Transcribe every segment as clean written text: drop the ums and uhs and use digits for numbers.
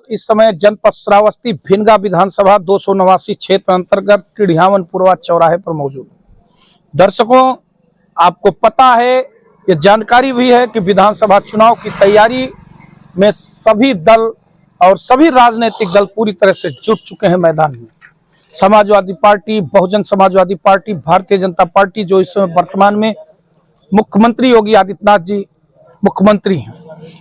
इस समय जनपद श्रावस्ती भिनगा विधानसभा 289 क्षेत्र अंतर्गत टिढ़ियावनपुरवा चौराहे पर मौजूद। दर्शकों, आपको पता है, ये जानकारी भी है कि विधानसभा चुनाव की तैयारी में सभी दल और सभी राजनीतिक दल पूरी तरह से जुट चुके हैं मैदान में। Samajwadi party, Bahujan Samajwadi party, Bharatiya Janata party, जो इस समय वर्तमान में मुख्यमंत्री योगी आदित्यनाथ जी मुख्यमंत्री हैं,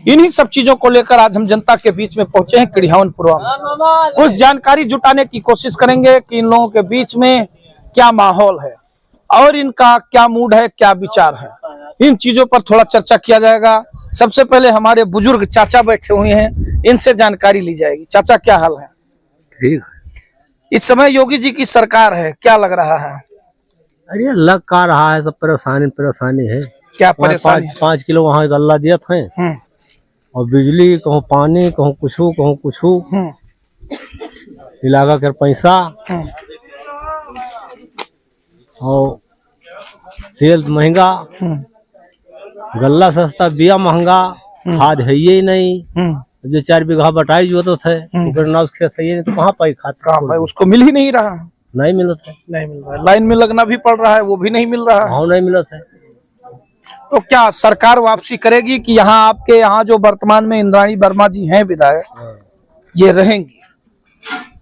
इन्हीं सब चीजों को लेकर आज हम जनता के बीच में पहुंचे हैं टिढ़ियावनपुरवा में। कुछ जानकारी जुटाने की कोशिश करेंगे कि इन लोगों के बीच में क्या माहौल है और इनका क्या मूड है, क्या विचार है, इन चीजों पर थोड़ा चर्चा किया जाएगा। सबसे पहले हमारे बुजुर्ग चाचा बैठे हुए हैं, इनसे जानकारी ली जाएगी। चाचा, क्या हाल है? ठीक। इस समय योगी जी की सरकार है, क्या लग रहा है? अरे लग का रहा है, सब परेशानी है। क्या परेशानी है? 5 किलो वहाँ गल्ला दिया थे और बिजली कहूँ पानी कहूँ कुछ इलाका के पैसा और तेल महंगा, गल्ला सस्ता, बिया महंगा, खाद है ही नहीं। जो 4 बीघा बटाई जो तो थे खेत है नहीं, तो कहाँ पाई खाद? कहाँ पाई? उसको मिल ही नहीं रहा। नहीं मिला था, नहीं मिल रहा है। लाइन में लगना भी पड़ रहा है, वो भी नहीं मिल रहा है। हाँ, नहीं मिला था। तो क्या सरकार वापसी करेगी कि यहाँ आपके यहाँ जो वर्तमान में इंद्राणी वर्मा जी हैं विधायक, ये रहेंगी?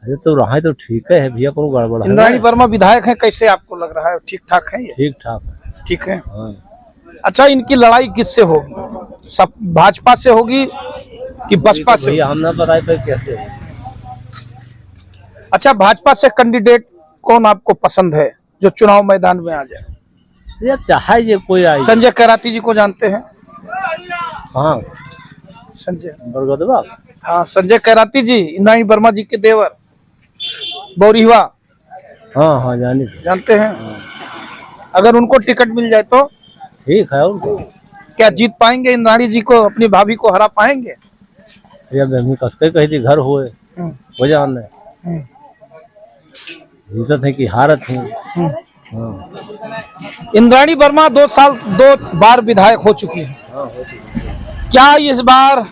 अरे तो रहा है तो ठीक है भैया, कौन गड़बड़ है? इंद्राणी वर्मा विधायक हैं, कैसे आपको लग रहा है? ठीक ठाक है ये? ठीक ठाक है। ठीक है। हाँ। अच्छा, इनकी लड़ाई किससे होगी? सब भाजपा से होगी कि बसपा से? भैया हम ना बताए पे कैसे। अच्छा, भाजपा से कैंडिडेट कौन आपको पसंद है जो चुनाव मैदान में आ जाए? ये चाहे ये कोई आए। संजय कैराती जी को जानते हैं? हाँ, संजय बरगदवा। हाँ, संजय कैराती जी इंद्राणी वर्मा जी के देवर, बोरीवा। हाँ, जानते हैं। अगर उनको टिकट मिल जाए तो ठीक है। उनको क्या जीत पाएंगे? इंद्राणी जी को, अपनी भाभी को हरा पाएंगे? या कसके कही थी घर हुए हो जाने जीतत है कि हारत है। इंद्राणी वर्मा 2 बार विधायक हो चुकी है। क्या इस बार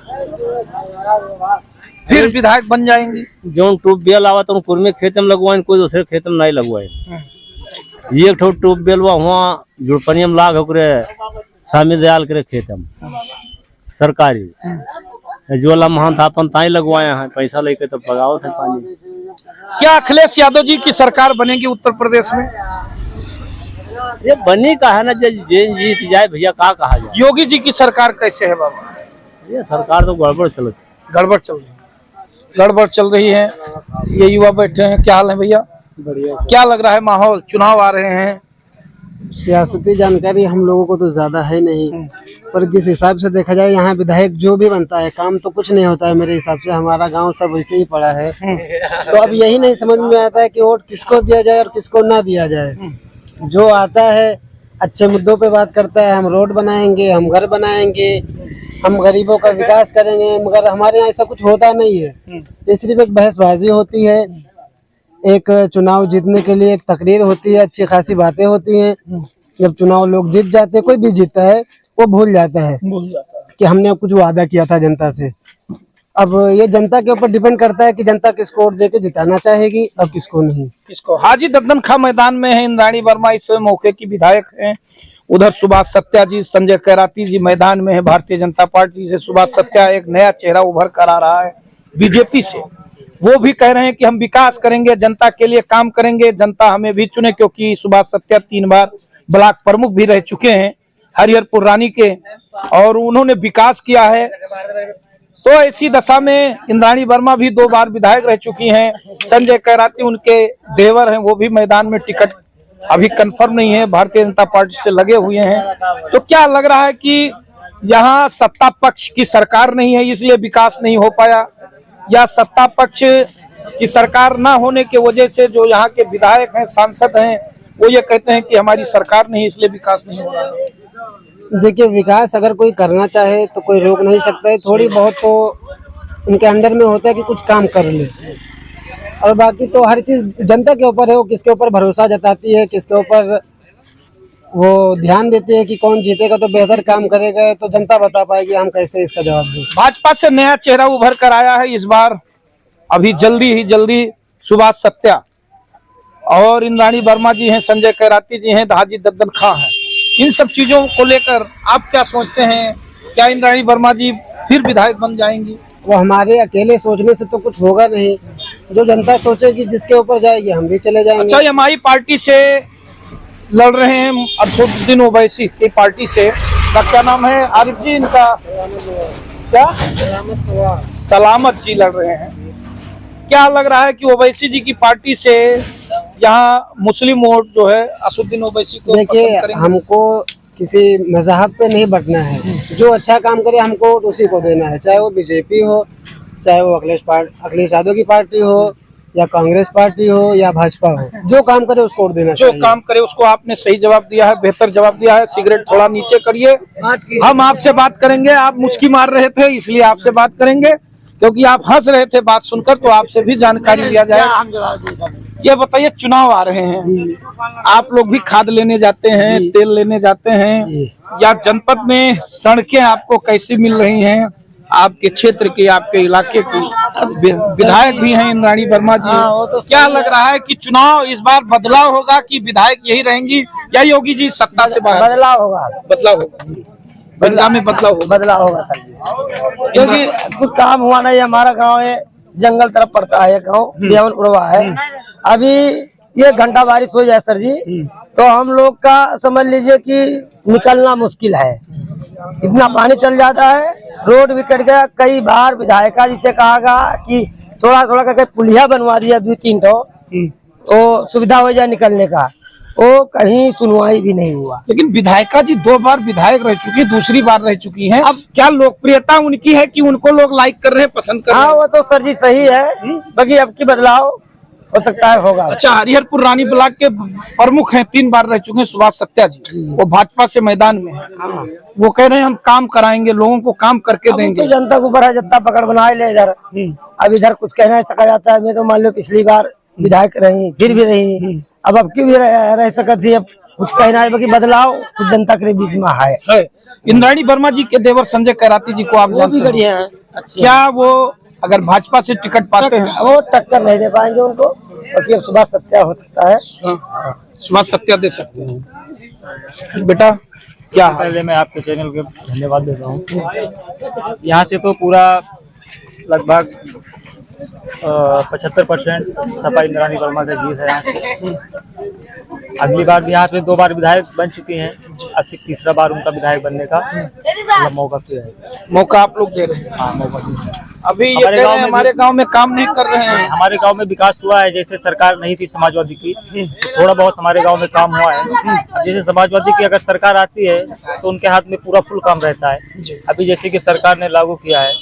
फिर विधायक बन जाएंगी? जो ट्यूबवेल आवा तो कुर्मी खेत में लगवाए, कोई दूसरे खेत में नहीं लगवाए। एक ठो ट्यूबवेल वहाँ जुड़पनिया में लाग स्वामी दयाल के खेत में सरकारी, ज्वाला महान था अपन ताई लगवाए हैं, पैसा लेके तो पगाओ थे पानी। क्या अखिलेश यादव जी की सरकार बनेगी उत्तर प्रदेश में? ये बनी का है ना, जीत जाए भैया, का कहा जाए। योगी जी की सरकार कैसे है बाबा? ये सरकार तो गड़बड़ चल रही है। ये युवा बैठे हैं, क्या हाल है भैया? बढ़िया। क्या लग रहा है माहौल? चुनाव आ रहे हैं। सियासती जानकारी हम लोगों को तो ज्यादा है नहीं, पर जिस हिसाब से देखा जाए यहाँ विधायक जो भी बनता है काम तो कुछ नहीं होता है मेरे हिसाब से। हमारा गांव सब वैसे ही पड़ा है, तो अब यही नहीं समझ में आता है कि वोट किसको दिया जाए और किसको ना दिया जाए। जो आता है अच्छे मुद्दों पे बात करता है, हम रोड बनाएंगे, हम घर बनाएंगे, हम गरीबों का विकास करेंगे, मगर हमारे यहाँ ऐसा कुछ होता नहीं है। ये सिर्फ एक बहसबाजी होती है, एक चुनाव जीतने के लिए एक तकरीर होती है, अच्छी खासी बातें होती हैं। जब चुनाव लोग जीत जाते, कोई भी जीतता है वो भूल जाता है कि हमने कुछ वादा किया था जनता से। अब ये जनता के ऊपर डिपेंड करता है कि जनता किसको वोट देके जिताना चाहेगी और किसको नहीं। किसको? हाजी दद्दन खां मैदान में है, इंद्राणी वर्मा इस मौके की विधायक हैं। उधर सुभाष सत्या जी, संजय कैराती जी मैदान में है भारतीय जनता पार्टी से। सुभाष सत्या एक नया चेहरा उभर कर आ रहा है बीजेपी से। वो भी कह रहे हैं कि हम विकास करेंगे, जनता के लिए काम करेंगे, जनता हमें भी चुने, क्योंकि सुभाष सत्या 3 बार ब्लॉक प्रमुख भी रह चुके हैं हरिहरपुर रानी के, और उन्होंने विकास किया है। तो ऐसी दशा में इंद्राणी वर्मा भी 2 बार विधायक रह चुकी हैं। संजय कैराती उनके देवर हैं, वो भी मैदान में टिकट अभी कंफर्म नहीं है, भारतीय जनता पार्टी से लगे हुए हैं। तो क्या लग रहा है कि यहाँ सत्ता पक्ष की सरकार नहीं है इसलिए विकास नहीं हो पाया, या सत्ता पक्ष की सरकार ना होने की वजह से जो यहाँ के विधायक हैं, सांसद हैं, वो ये कहते हैं कि हमारी सरकार नहीं इसलिए विकास नहीं हो रहा है? देखिए, विकास अगर कोई करना चाहे तो कोई रोक नहीं सकता है। थोड़ी बहुत तो उनके अंडर में होता है कि कुछ काम कर ले, और बाकी तो हर चीज जनता के ऊपर है, वो किसके ऊपर भरोसा जताती है, किसके ऊपर वो ध्यान देती है कि कौन जीतेगा तो बेहतर काम करेगा, तो जनता बता पाएगी हम कैसे इसका जवाब दें। भाजपा से नया चेहरा उभर कर आया है इस बार अभी जल्दी सुभाष सत्या और इंद्राणी वर्मा जी हैं, संजय कैराती जी हैं, हाजी दद्दन खां हैं। इन सब चीजों को लेकर आप क्या सोचते हैं? क्या इंद्राणी वर्मा जी फिर विधायक बन जाएंगी? वो हमारे अकेले सोचने से तो कुछ होगा नहीं, जो जनता सोचेगी जिसके ऊपर जाएगी हम भी चले जाएंगे। अच्छा, एमआई पार्टी से लड़ रहे हैं असदुद्दीन ओवैसी की पार्टी से, क्या नाम है आरिफ जी इनका, क्या सलामत जी लड़ रहे हैं। क्या लग रहा है कि ओवैसी जी की पार्टी से यहाँ मुस्लिम वोट जो है असदुद्दीन ओवैसी को देखिए, पसंद करेंगे? हमको किसी मजहब पे नहीं बटना है, जो अच्छा काम करे हमको उसी को देना है, चाहे वो बीजेपी हो, चाहे वो अखिलेश यादव की पार्टी हो, या कांग्रेस पार्टी हो, या भाजपा हो, जो काम करे उसको वोट देना चाहिए। जो काम करे उसको। आपने सही जवाब दिया है, बेहतर जवाब दिया है। सिगरेट थोड़ा नीचे करिए, हम आपसे बात करेंगे। आप मुस्की मार रहे थे इसलिए आपसे बात करेंगे, क्योंकि आप हंस रहे थे बात सुनकर, तो आपसे भी जानकारी लिया जाए। ये बताइए, चुनाव आ रहे हैं, आप लोग भी खाद लेने जाते हैं, तेल लेने जाते हैं, या जनपद में सड़कें आपको कैसी मिल रही हैं? आपके क्षेत्र की, आपके इलाके की विधायक भी हैं इंद्राणी वर्मा जी। तो क्या लग रहा है कि चुनाव इस बार बदलाव होगा कि विधायक यही रहेंगी, या योगी जी सत्ता से बाहर? बदलाव होगा, बदलाव होगा, बदलाव में बदलाव होगा सर जी, क्योंकि कुछ काम हुआ नहीं। हमारा गांव है, जंगल तरफ पड़ता है, गांव देवन उड़वा है। अभी ये घंटा बारिश हो जाए सर जी, तो हम लोग का समझ लीजिए कि निकलना मुश्किल है, इतना पानी चल जाता है, रोड भी कट गया। कई बार विधायिका जी से कहा कि थोड़ा करके पुलिया बनवा दिया 2-3 तो सुविधा हो जाए निकलने का, वो कहीं सुनवाई भी नहीं हुआ। लेकिन विधायिका जी 2 बार विधायक रह चुकी, दूसरी बार रह चुकी हैं। अब क्या लोकप्रियता उनकी है कि उनको लोग लाइक कर रहे हैं, पसंद कर रहे हैं? हाँ, वो तो सर जी सही है, बाकी अब की बदलाव हो सकता है होगा। अच्छा, हरिहरपुर रानी ब्लॉक के प्रमुख हैं, 3 बार रह चुके हैं सुभाष सत्या जी, वो भाजपा से मैदान में है। वो कह रहे हैं हम काम कराएंगे, लोगों को काम करके देंगे। तो जनता के ऊपर है, जनता पकड़ बनाए ले इधर। अब इधर कुछ कहना सका जाता है। मैं तो मान लो पिछली बार विधायक रही, फिर भी रही, अब की भी रह सकती है। अब कुछ कहना है, बाकी बदलाव कुछ जनता के बीच में है। इंद्राणी वर्मा जी के देवर संजय कैराती जी को आप भी बढ़िया है। क्या वो अगर भाजपा से टिकट पाते हैं? वो टक्कर नहीं दे पाएंगे उनको, बाकी अब सुभाष सत्या हो सकता है। सुभाष सत्या दे सकते हैं। बेटा क्या पहले मैं आपके चैनल के धन्यवाद देता हूँ। यहाँ से तो पूरा लगभग 75% सपा इंद्राणी वर्मा का जीत है यहाँ से। अगली बार भी यहाँ पे 2 बार विधायक बन चुकी हैं, अब से तीसरा बार उनका विधायक बनने का मौका किया है। मौका आप लोग दे रहे हैं? हाँ, मौका दिया है। अभी ये हमारे गांव में काम नहीं कर रहे हैं। हमारे गांव में विकास हुआ है, जैसे सरकार नहीं थी समाजवादी की, थोड़ा बहुत हमारे गांव में काम हुआ है। जैसे समाजवादी की अगर सरकार आती है तो उनके हाथ में पूरा फुल काम रहता है। अभी जैसे कि सरकार ने लागू किया है,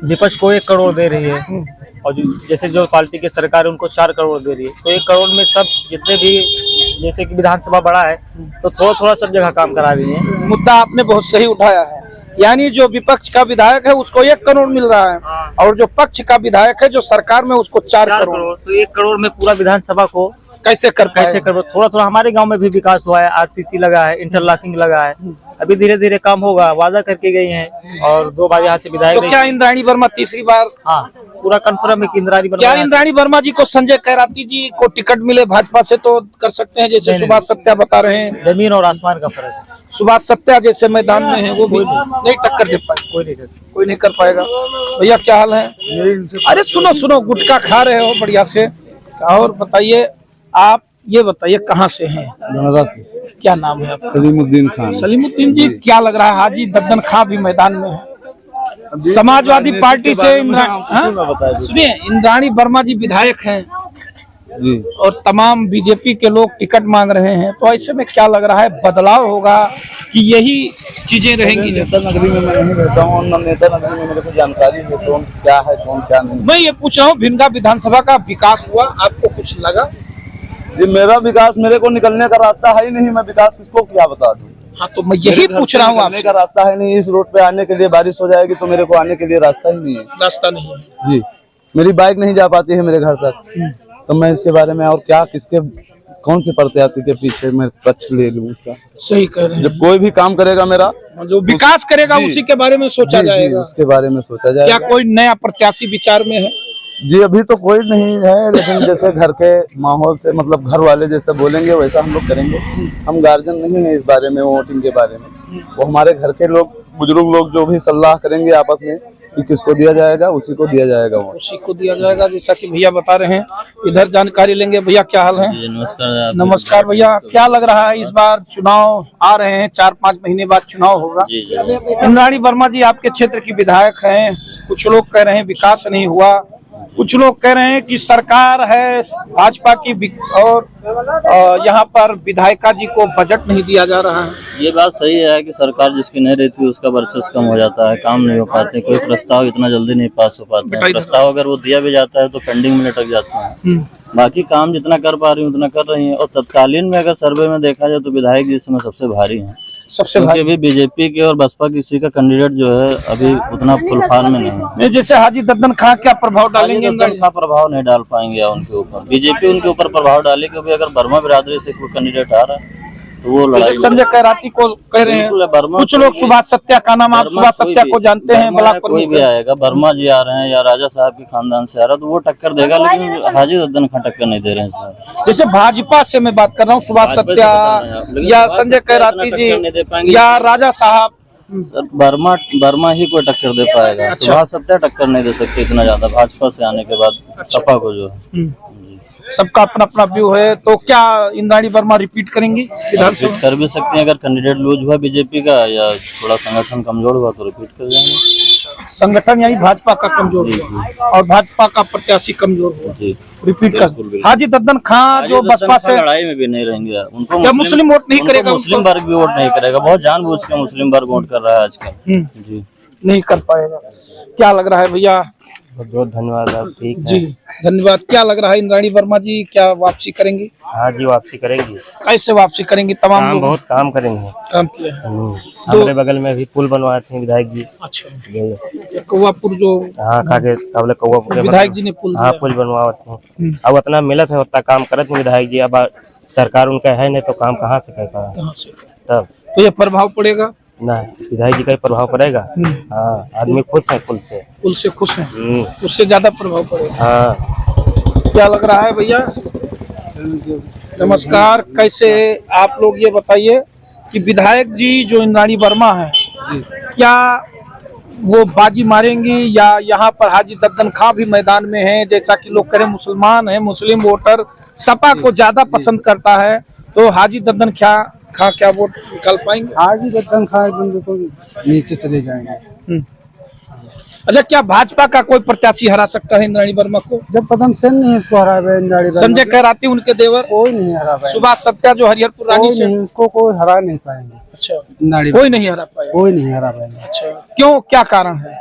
विपक्ष को 1 करोड़ दे रही है, और जैसे जो पार्टी की सरकार है उनको 4 करोड़ दे रही है। तो 1 करोड़ में सब जितने भी, जैसे कि विधानसभा बड़ा है तो थोड़ा सब जगह काम करा रही है। मुद्दा आपने बहुत सही उठाया है, यानी जो विपक्ष का विधायक है उसको 1 करोड़ मिल रहा है, और जो पक्ष का विधायक है जो सरकार में उसको 4 करोड़। तो 1 करोड़ में पूरा विधानसभा को कैसे कर थोड़ा हमारे गांव में भी विकास हुआ है। आरसीसी लगा है, इंटरलॉकिंग लगा है, अभी धीरे धीरे काम होगा, वादा करके गई हैं। और 2 बार यहाँ से विधायक। तो क्या इंद्राणी वर्मा तीसरी बार? हाँ, पूरा कंफर्म है कि इंद्राणी वर्मा। क्या इंद्राणी वर्मा जी को संजय कैराती जी को टिकट मिले भाजपा से तो कर सकते हैं, जैसे सुभाष सत्या बता रहे हैं? जमीन और आसमान का फर्क है। सुभाष सत्या जैसे मैदान में है वो भी नहीं टक्कर दे पाए, कोई नहीं कर पाएगा। भैया क्या हाल है? अरे सुनो, गुटखा खा रहे हो बढ़िया से। और बताइए, आप ये बताइए कहाँ से हैं? क्या नाम है आपका? सलीमुद्दीन खान। सलीमुद्दीन जी, क्या लग रहा है हाजी दद्दन खां भी मैदान में है? समाजवादी पार्टी से सुनिए, इंद्राणी वर्मा जी विधायक हैं जी, और तमाम बीजेपी के लोग टिकट मांग रहे हैं, तो ऐसे में क्या लग रहा है, बदलाव होगा कि यही चीजें रहेंगी? नेता नगरी में मैं नहीं रहता हूँ, न नेता नगरी में मेरे को जानकारी है कौन क्या है कौन क्या नहीं। मैं ये पूछ रहा हूँ, भिनगा विधानसभा का विकास हुआ, आपको कुछ लगा? जी, मेरा विकास, मेरे को निकलने का रास्ता है ही नहीं, मैं विकास किसको क्या बता दूँ? हाँ, तो मैं यही पूछ रहा हूँ आपसे। का रास्ता है नहीं, इस रोड पे आने के लिए बारिश हो जाएगी तो मेरे को आने के लिए रास्ता ही नहीं है। रास्ता नहीं है जी, मेरी बाइक नहीं जा पाती है मेरे घर तक, तो मैं इसके बारे में और क्या किसके कौन से प्रत्याशी के पीछे मैं पक्ष ले लूँ उसका। सही कह रहे हैं। जब कोई भी काम करेगा मेरा, जो विकास करेगा जी, उसी के बारे में सोचा जी, जी, जाएगा। उसके बारे में सोचा क्या जाएगा। कोई नया प्रत्याशी विचार में है? जी अभी तो कोई नहीं है, लेकिन जैसे घर के माहौल से, मतलब घर वाले जैसे बोलेंगे वैसा हम लोग करेंगे। हम गार्जियन नहीं है इस बारे में, वोटिंग के बारे में। वो हमारे घर के लोग, बुजुर्ग लोग जो भी सलाह करेंगे आपस में कि किसको दिया जाएगा, उसी को दिया जाएगा वोट। उसी को दिया जाएगा, जैसा कि भैया बता रहे हैं। इधर जानकारी लेंगे। भैया क्या हाल है? नमस्कार। नमस्कार भैया, क्या लग रहा है इस बार चुनाव आ रहे हैं, 4-5 महीने बाद चुनाव होगा। इंद्राणी वर्मा जी आपके क्षेत्र की विधायक हैं। कुछ लोग कह रहे हैं विकास नहीं हुआ, कुछ लोग कह रहे हैं कि सरकार है भाजपा की और यहाँ पर विधायिका जी को बजट नहीं दिया जा रहा है। ये बात सही है कि सरकार जिसकी नहीं रहती उसका वर्चस्व कम हो जाता है, काम नहीं हो पाते, कोई प्रस्ताव इतना जल्दी नहीं पास हो पाता है। प्रस्ताव अगर वो दिया भी जाता है तो पेंडिंग में लटक जाता है। बाकी काम जितना कर पा रही है उतना कर रही है। और तत्कालीन में अगर सर्वे में देखा जाए तो विधायक जी इसमें सबसे भारी हैं, सबसे क्योंकि अभी बीजेपी के और बसपा किसी का कैंडिडेट जो है अभी उतना फुल फार्म में नहीं है। जैसे हाजी दद्दन खां क्या प्रभाव डालेंगे? उनका प्रभाव नहीं डाल पाएंगे उनके ऊपर। बीजेपी उनके ऊपर प्रभाव डालेगी। अभी अगर वर्मा बिरादरी से कोई कैंडिडेट आ रहा है तो वो लड़ाई। संजय कैराती को कह रहे हैं, कुछ लोग सुभाष सत्या का नाम, आप सुभाष सत्या को जानते हैं, ब्लॉक कोई भी आएगा, वर्मा जी आ रहे हैं या राजा साहब के खानदान से आ रहा है तो वो टक्कर देगा, लेकिन हाजी दद्दन खां टक्कर नहीं दे रहे हैं सर। जैसे भाजपा से मैं बात कर रहा हूँ, सुभाष सत्या या संजय कैराती जी या राजा साहब, सर वर्मा ही कोई टक्कर दे पाएगा। सुभाष सत्या टक्कर नहीं दे सकते इतना ज्यादा भाजपा से आने के बाद सपा को जो है। सबका अपना अपना व्यू है। तो क्या इंद्राणी वर्मा रिपीट करेंगी विधानसभा? कर भी सकते हैं अगर कैंडिडेट लूज हुआ बीजेपी का या थोड़ा संगठन कमजोर हुआ तो रिपीट कर जाएंगे। संगठन यानी भाजपा का कमजोर हुआ और भाजपा का प्रत्याशी कमजोर हुआ, रिपीट कर। हाजी दद्दन खां जो बसपा से लड़ाई में भी नहीं रहेंगे, उनको क्या मुस्लिम वोट नहीं करेगा? मुस्लिम वर्ग भी वोट नहीं करेगा, बहुत जानबूझ के मुस्लिम वर्ग वोट कर रहा है आजकल। जी नहीं कर पाएगा। क्या लग रहा है भैया? बहुत धन्यवाद आप। ठीक जी धन्यवाद। क्या लग रहा है इंद्राणी वर्मा जी क्या वापसी करेंगी? हाँ जी वापसी करेंगी। कैसे वापसी करेंगे? तमाम काम लोग बहुत काम करेंगे। काम किया है। हमारे बगल में भी पुल बनवाए थे विधायक जी। अच्छा, ये कौवापुर जो हाँ खाके कौवापुर विधायक जी ने पुल हाँ पुल बनवाते हैं। अब उतना मिलत है उतना काम करत नहीं विधायक जी। अब सरकार उनका है नहीं तो काम कहाँ से कर पाए तब तो ये प्रभाव पड़ेगा ना विधायक जी का ही प्रभाव पड़ेगा। हाँ आदमी खुश है पुल से खुश हैं, उससे ज्यादा प्रभाव पड़ेगा। हाँ क्या लग रहा है भैया? नमस्कार। कैसे आप लोग ये बताइए कि विधायक जी जो इंद्राणी वर्मा है क्या वो बाजी मारेंगी या यहाँ पर हाजी दद्दन खां भी मैदान में है? जैसा कि लोग कह रहे मुसलमान है, मुस्लिम वोटर सपा को ज्यादा पसंद करता है, तो हाजी दद्दन खां क्या वोट निकाल पाएंगे? हाजी दद्दन खां एकदम बिल्कुल नीचे चले जाएंगे। अच्छा, क्या भाजपा का कोई प्रत्याशी हरा सकता है इंद्राणी वर्मा को? जब पदम सेन नहीं इसको हरा पाए, इंद्राणी वर्मा संजय कैराती उनके देवर, कोई नहीं हरा पाए। सुभाष सत्या जो हरिहरपुर रानी से, नहीं उसको कोई हरा नहीं पाएंगे। अच्छा, इंद्राणी कोई नहीं हरा पाएगा। कोई नहीं हरा पाएंगे। अच्छा, क्यों? क्या कारण है?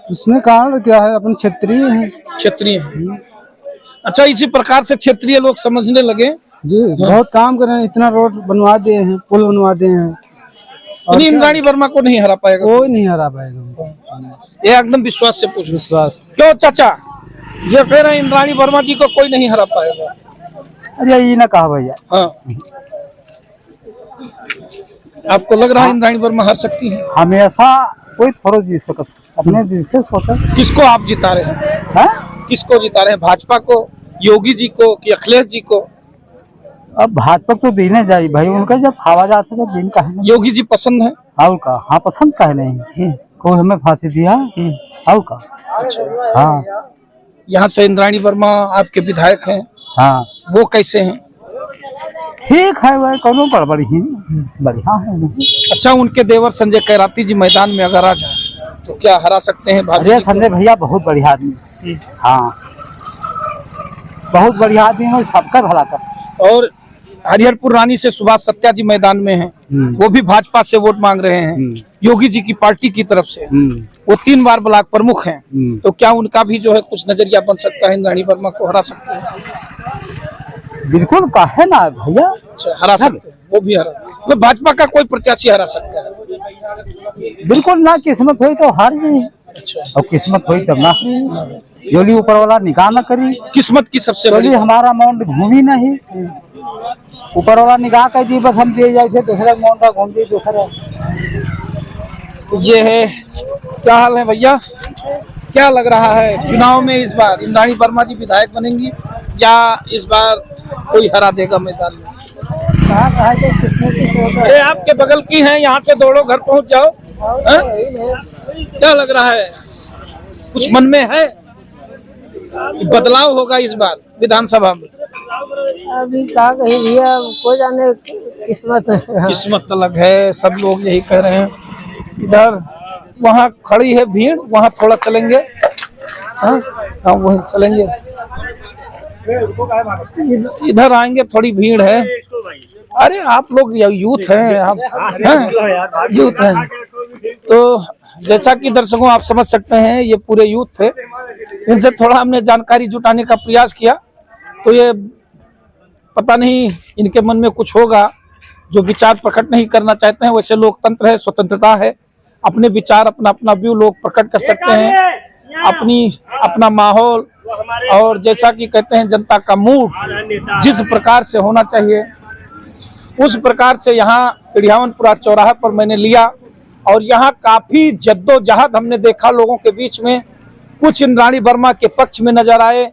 उसमें कारण क्या है? अपन क्षेत्रीय है, क्षेत्रीय है। अच्छा, इसी प्रकार से क्षेत्रीय लोग समझने लगे जी बहुत काम कर रहे हैं। इतना रोड बनवा दिए हैं, पुल बनवा दिए हैं, और इंद्राणी वर्मा को नहीं हरा पाएगा। कोई नहीं हरा पाएगा। ये एकदम विश्वास से पूछ। विश्वास क्यों चाचा ये कह रहे हैं इंद्राणी वर्मा जी को कोई नहीं हरा पाएगा? अरे ये ना कहा भैया। हाँ, आपको लग रहा है इंद्राणी वर्मा हार सकती है? हमेशा कोई थोड़ा जीत सकता, अपने दिल से सोचा। किसको आप जिता रहे हैं? है किसको जिता रहे हैं? भाजपा को, योगी जी को कि अखिलेश जी को? अब भाजपा तो देने जाए भाई, उनका जब खावा जाता है दिन का है ना। योगी जी पसंद है? और का हाँ पसंद का है नहीं, कोई हमें फांसी दिया और का। अच्छा, हाँ यहाँ से इंद्राणी वर्मा आपके विधायक हैं, हाँ वो कैसे हैं? ठीक है भाई, कोनो गड़बड़ी ही बढ़िया है। अच्छा, उनके देवर संजय कैराती जी मैदान में अगर आ जाए तो क्या हरा सकते हैं? अरे संजय भैया बहुत बढ़िया आदमी, हाँ बहुत बढ़िया आदमी है, सबका भला कर। और हरिहरपुर रानी से सुभाष सत्या जी मैदान में हैं, वो भी भाजपा से वोट मांग रहे हैं योगी जी की पार्टी की तरफ से। वो 3 बार ब्लॉक प्रमुख हैं, तो क्या उनका भी जो है कुछ नजरिया बन सकता है? इंद्राणी वर्मा को हरा सकते हैं? बिल्कुल काहे ना भैया। अच्छा, हरा सकते हैं, वो भी हरा। तो भाजपा का कोई प्रत्याशी हरा सकता है? बिल्कुल ना, किस्मत हुई तो हार गई। और किस्मत हुई तब ना, जोली ऊपर वाला निकाह न करी, किस्मत की सबसे बड़ी जोली हमारा अमाउंट घूमी नहीं, ऊपर वाला निकाह कर दी, बस हम दिए जाए थे दूसरे अमाउंट घूम दी दूसरा। ये है। क्या हाल है भैया, क्या लग रहा है चुनाव में इस बार इंद्राणी वर्मा जी विधायक बनेंगी या इस बार कोई हरा देगा मैदान में? ये आपके बगल की हैं, यहाँ से दौड़ो घर पहुँच जाओ। क्या लग रहा है, कुछ मन में है कि बदलाव होगा इस बार विधानसभा में? अभी कहा कहीं भैया को जाने, किस्मत अलग है, सब लोग यही कह रहे हैं। इधर वहाँ खड़ी है भीड़, वहाँ थोड़ा चलेंगे। हाँ वहीं चलेंगे, इधर आएंगे, थोड़ी भीड़ है। अरे आप लोग यूथ हैं, आप हैं यूथ हैं, तो जैसा कि दर्शकों आप समझ सकते हैं ये पूरे यूथ थे। इनसे थोड़ा हमने जानकारी जुटाने का प्रयास किया, तो ये पता नहीं इनके मन में कुछ होगा जो विचार प्रकट नहीं करना चाहते हैं। वैसे लोकतंत्र है, स्वतंत्रता है, अपने विचार अपना अपना व्यू लोग प्रकट कर सकते हैं, अपना माहौल और जैसा कि कहते हैं जनता का मूड जिस प्रकार से होना चाहिए उस प्रकार से यहाँ किड़ियावनपुरा चौराहे पर मैंने लिया। और यहाँ काफी जद्दोजहद हमने देखा, लोगों के बीच में कुछ इंद्राणी वर्मा के पक्ष में नजर आए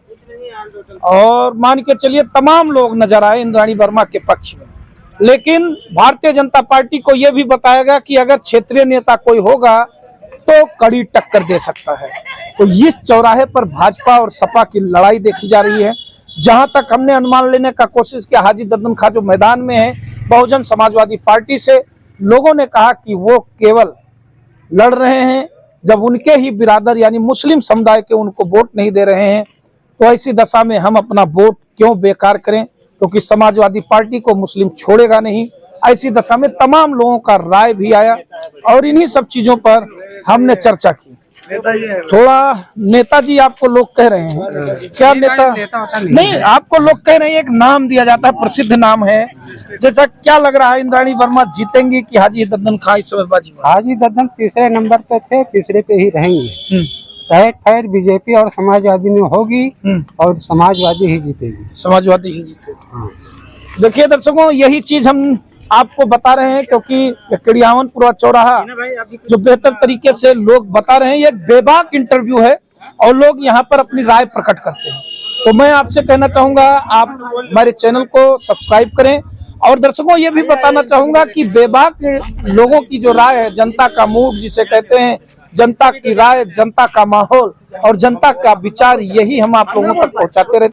और मान के चलिए तमाम लोग नजर आए इंद्राणी वर्मा के पक्ष में। लेकिन भारतीय जनता पार्टी को यह भी बताया गया कि अगर क्षेत्रीय नेता कोई होगा तो कड़ी टक्कर दे सकता है। तो इस चौराहे पर भाजपा और सपा की लड़ाई देखी जा रही है। जहां तक हमने अनुमान लेने का कोशिश किया, हाजी दद्दन खां जो मैदान में है बहुजन समाजवादी पार्टी से, लोगों ने कहा कि वो केवल लड़ रहे हैं जब उनके ही बिरादर यानी मुस्लिम समुदाय के उनको वोट नहीं दे रहे हैं, तो ऐसी दशा में हम अपना वोट क्यों बेकार करें, क्योंकि समाजवादी पार्टी को मुस्लिम छोड़ेगा नहीं। ऐसी दशा में तमाम लोगों का राय भी आया और इन्हीं सब चीजों पर हमने चर्चा की। थोड़ा नेताजी आपको लोग कह रहे हैं, क्या नेता नहीं, आपको लोग कह रहे हैं, एक नाम दिया जाता है, प्रसिद्ध नाम है, जैसा क्या लग रहा है इंद्राणी वर्मा जीतेंगे कि हाजी दद्दन खां इस समय बाजी? हाजी दद्दन तीसरे नंबर पे थे, तीसरे पे ही रहेंगे। खैर बीजेपी और समाजवादी में होगी और समाजवादी ही जीतेगी, समाजवादी ही जीतेगी। देखिए दर्शकों, यही चीज हम आपको बता रहे हैं क्योंकि किड़ियावनपुरा चौराहा जो बेहतर तरीके से लोग बता रहे हैं, ये एक बेबाक इंटरव्यू है और लोग यहाँ पर अपनी राय प्रकट करते हैं। तो मैं आपसे कहना चाहूंगा आप हमारे चैनल को सब्सक्राइब करें और दर्शकों ये भी बताना चाहूंगा कि बेबाक लोगों की जो राय है, जनता का मूड जिसे कहते हैं, जनता की राय, जनता का माहौल और जनता का विचार, यही हम आप लोगों तक पहुंचाते रहते हैं।